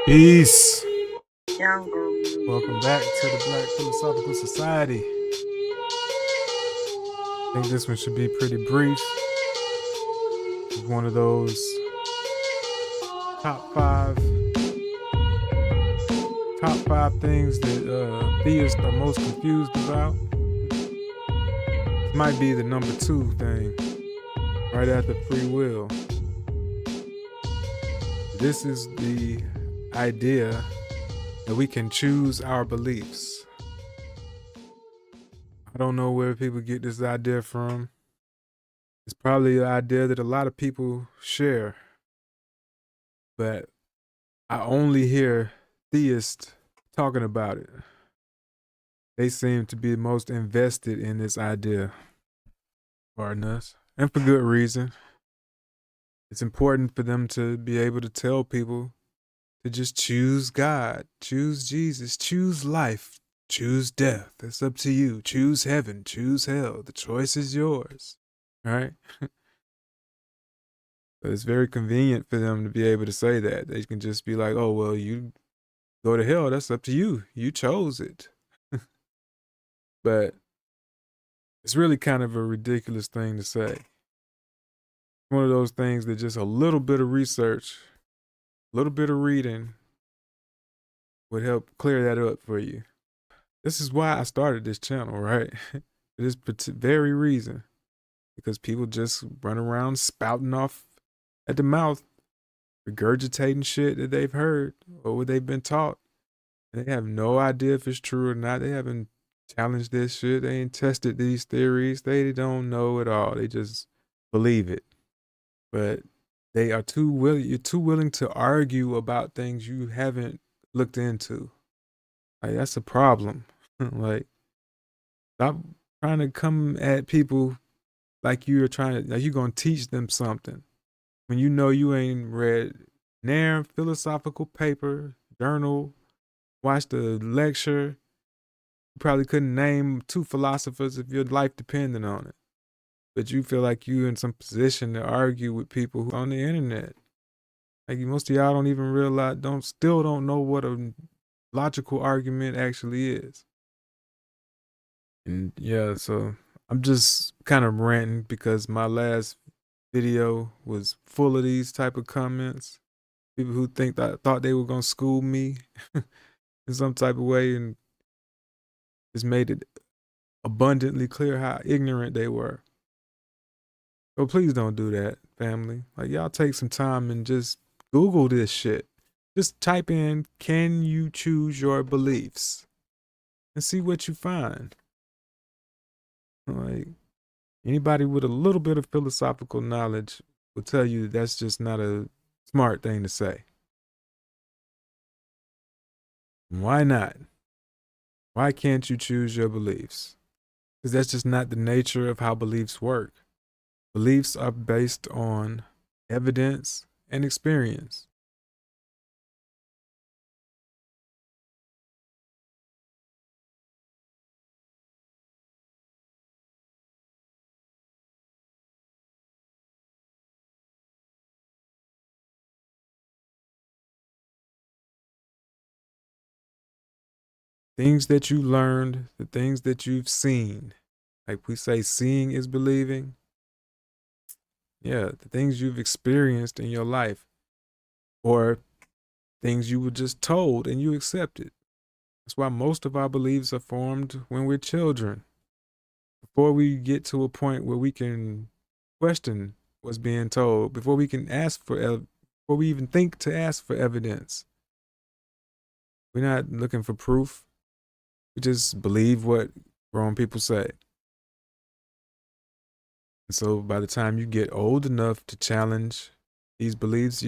Peace. Younger Welcome back to the Black Philosophical Society. I think this one should be pretty brief. It's one of those top five things that theists are most confused about. This might be the number 2 thing, right after free will. This is the idea that we can choose our beliefs. I don't know where people get this idea from. It's probably an idea that a lot of people share, but I only hear theists talking about it. They seem to be most invested in this idea, pardon us, and for good reason. It's important for them to be able to tell people to just choose God, choose Jesus, choose life, choose death. It's up to you. Choose heaven, choose hell. The choice is yours. All right? But it's very convenient for them to be able to say that. They can just be like, oh, well, you go to hell. That's up to you. You chose it. But it's really kind of a ridiculous thing to say. One of those things that just a little bit of research, a little bit of reading would help clear that up for you. This is why I started this channel, right? For this very reason. Because people just run around spouting off at the mouth, regurgitating shit that they've heard or what they've been taught. And they have no idea if it's true or not. They haven't challenged this shit. They ain't tested these theories. They don't know it all. They just believe it. But they are too willing. You're too willing to argue about things you haven't looked into. Like, that's a problem. Like, stop trying to come at people like you're gonna teach them something when you know you ain't read near philosophical paper, journal, watched a lecture. You probably couldn't name 2 philosophers if your life depended on it. But you feel like you in some position to argue with people on the internet. Like, most of y'all don't even realize, still don't know what a logical argument actually is. And yeah, so I'm just kind of ranting because my last video was full of these type of comments. People who thought they were gonna school me in some type of way, and just made it abundantly clear how ignorant they were. So please don't do that, family. Like, y'all take some time and just Google this shit. Just type in, can you choose your beliefs? And see what you find. Like, anybody with a little bit of philosophical knowledge will tell you that's just not a smart thing to say. Why not? Why can't you choose your beliefs? Because that's just not the nature of how beliefs work. Beliefs are based on evidence and experience. Things that you learned, the things that you've seen. Like we say, seeing is believing. Yeah, the things you've experienced in your life, or things you were just told and you accepted. That's why most of our beliefs are formed when we're children. Before we get to a point where we can question what's being told, before we can before we even think to ask for evidence. We're not looking for proof. We just believe what grown people say. And so by the time you get old enough to challenge these beliefs,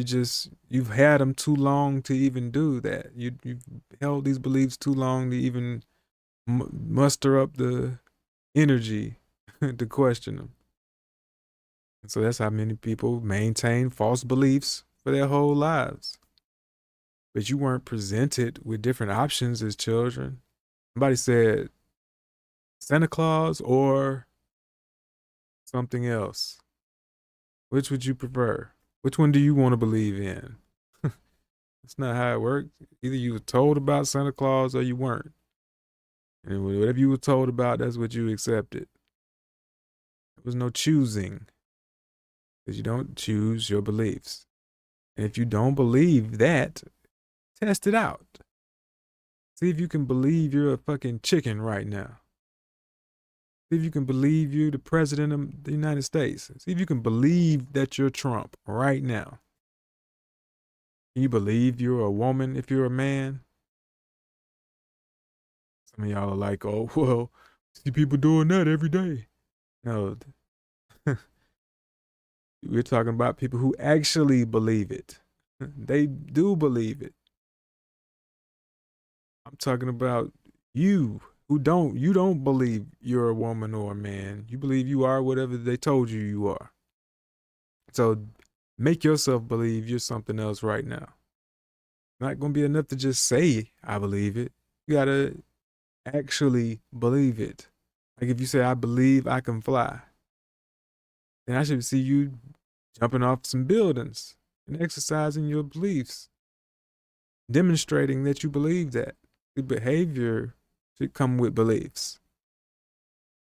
you've had them too long to even do that. You've held these beliefs too long to even muster up the energy to question them. And so that's how many people maintain false beliefs for their whole lives. But you weren't presented with different options as children. Somebody said Santa Claus or something else. Which would you prefer? Which one do you want to believe in? That's not how it works. Either you were told about Santa Claus or you weren't. And whatever you were told about, that's what you accepted. There was no choosing because you don't choose your beliefs. And if you don't believe that, test it out. See if you can believe you're a fucking chicken right now. See if you can believe you're the president of the United States. See if you can believe that you're Trump right now. Can you believe you're a woman if you're a man? Some of y'all are like, oh, well, see people doing that every day. No, we're talking about people who actually believe it. They do believe it. I'm talking about you you don't believe you're a woman or a man. You believe you are whatever they told you you are. So make yourself believe you're something else right now. Not gonna be enough to just say I believe it. You gotta actually believe it. Like if you say I believe I can fly, then I should see you jumping off some buildings and exercising your beliefs, demonstrating that you believe that. The behavior should come with beliefs.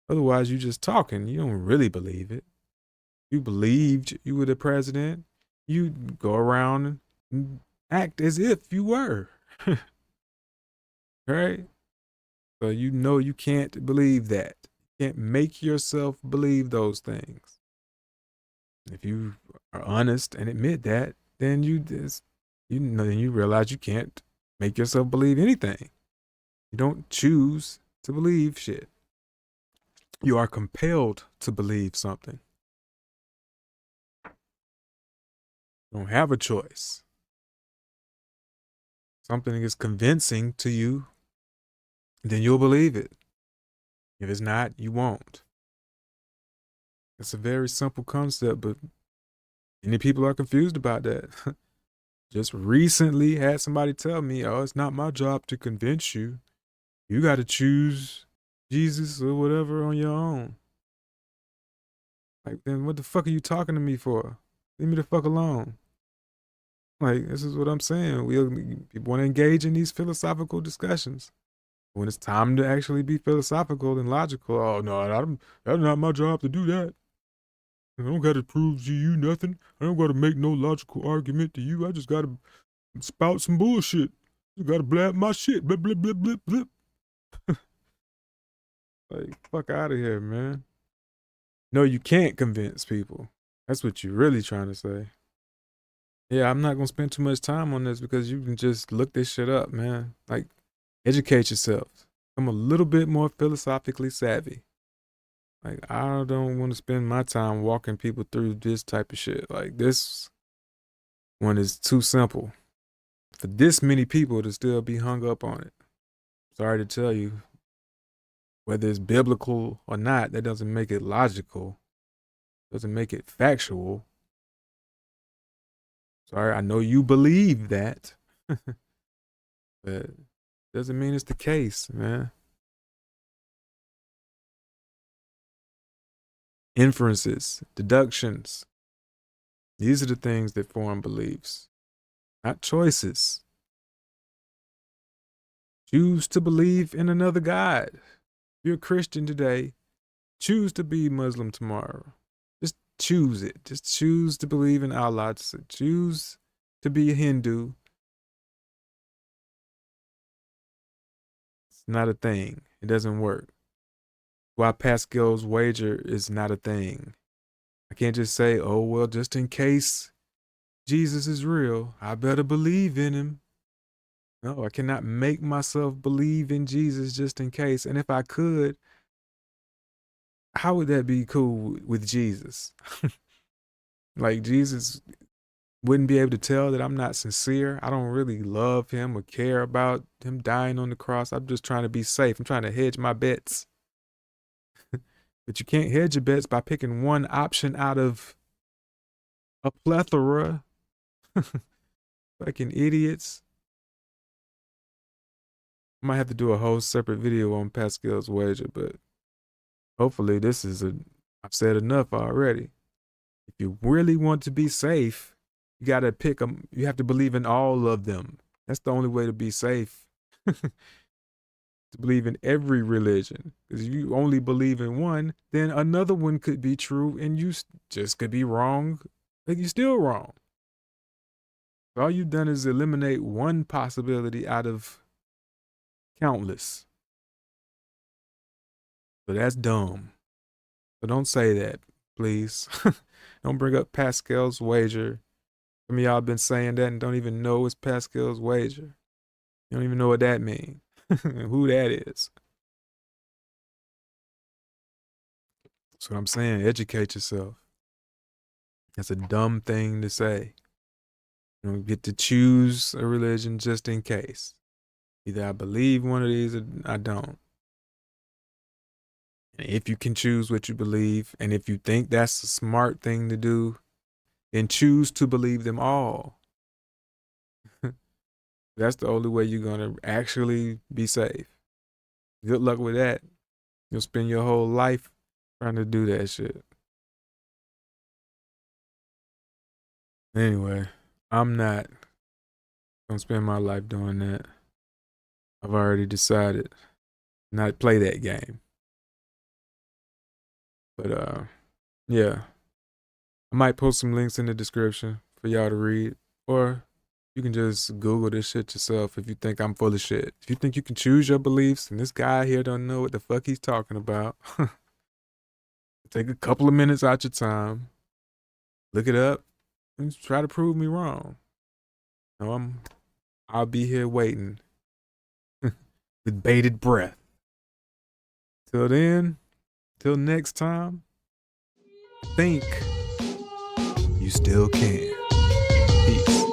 Otherwise, you just talking. You don't really believe it. You believed you were the president. You go around and act as if you were. Right? So you know you can't believe that. You can't make yourself believe those things. If you are honest and admit that, then then you realize you can't make yourself believe anything. You don't choose to believe shit. You are compelled to believe something. You don't have a choice. Something is convincing to you, then you'll believe it. If it's not, you won't. It's a very simple concept, but many people are confused about that. Just recently had somebody tell me, oh, it's not my job to convince you. You got to choose Jesus or whatever on your own. Like, then what the fuck are you talking to me for? Leave me the fuck alone. Like, this is what I'm saying. People want to engage in these philosophical discussions. When it's time to actually be philosophical and logical, oh no, that's not my job to do that. I don't got to prove to you nothing. I don't got to make no logical argument to you. I just got to spout some bullshit. You got to blab my shit. Blip, blip, blip, blip, blip. Like, fuck out of here, man. No, you can't convince people. That's what you're really trying to say. Yeah, I'm not going to spend too much time on this because you can just look this shit up, man. Like, educate yourself. Become a little bit more philosophically savvy. Like, I don't want to spend my time walking people through this type of shit. Like, this one is too simple for this many people to still be hung up on it. Sorry to tell you, whether it's biblical or not, that doesn't make it logical, doesn't make it factual. Sorry, I know you believe that, but doesn't mean it's the case, man. Inferences, deductions, these are the things that form beliefs, not choices. Choose to believe in another God. If you're a Christian today, choose to be Muslim tomorrow. Just choose it. Just choose to believe in Allah. Just choose to be a Hindu. It's not a thing. It doesn't work. Why Pascal's wager is not a thing. I can't just say, oh, well, just in case Jesus is real, I better believe in him. No, I cannot make myself believe in Jesus just in case. And if I could, how would that be cool with Jesus? Like, Jesus wouldn't be able to tell that I'm not sincere. I don't really love him or care about him dying on the cross. I'm just trying to be safe. I'm trying to hedge my bets. But you can't hedge your bets by picking one option out of a plethora. Fucking idiots. I might have to do a whole separate video on Pascal's wager, but hopefully I've said enough already. If you really want to be safe, You got to pick them. You have to believe in all of them. That's the only way to be safe. To believe in every religion. Because if you only believe in one, then another one could be true and you just could be wrong. Like you're still wrong. All you've done is eliminate one possibility out of countless. So that's dumb. So don't say that, please. Don't bring up Pascal's wager. Some of y'all been saying that and don't even know it's Pascal's wager. You don't even know what that means. Who that is. That's what I'm saying. Educate yourself. That's a dumb thing to say. You don't get to choose a religion just in case. Either I believe one of these or I don't. And if you can choose what you believe, and if you think that's a smart thing to do, then choose to believe them all. That's the only way you're going to actually be safe. Good luck with that. You'll spend your whole life trying to do that shit. Anyway, I'm not going to spend my life doing that. I've already decided not to play that game. But yeah. I might post some links in the description for y'all to read. Or you can just Google this shit yourself if you think I'm full of shit. If you think you can choose your beliefs and this guy here don't know what the fuck he's talking about, take a couple of minutes out your time, look it up, and try to prove me wrong. No, I'll be here waiting with bated breath. Till then, till next time, think you still can. Peace.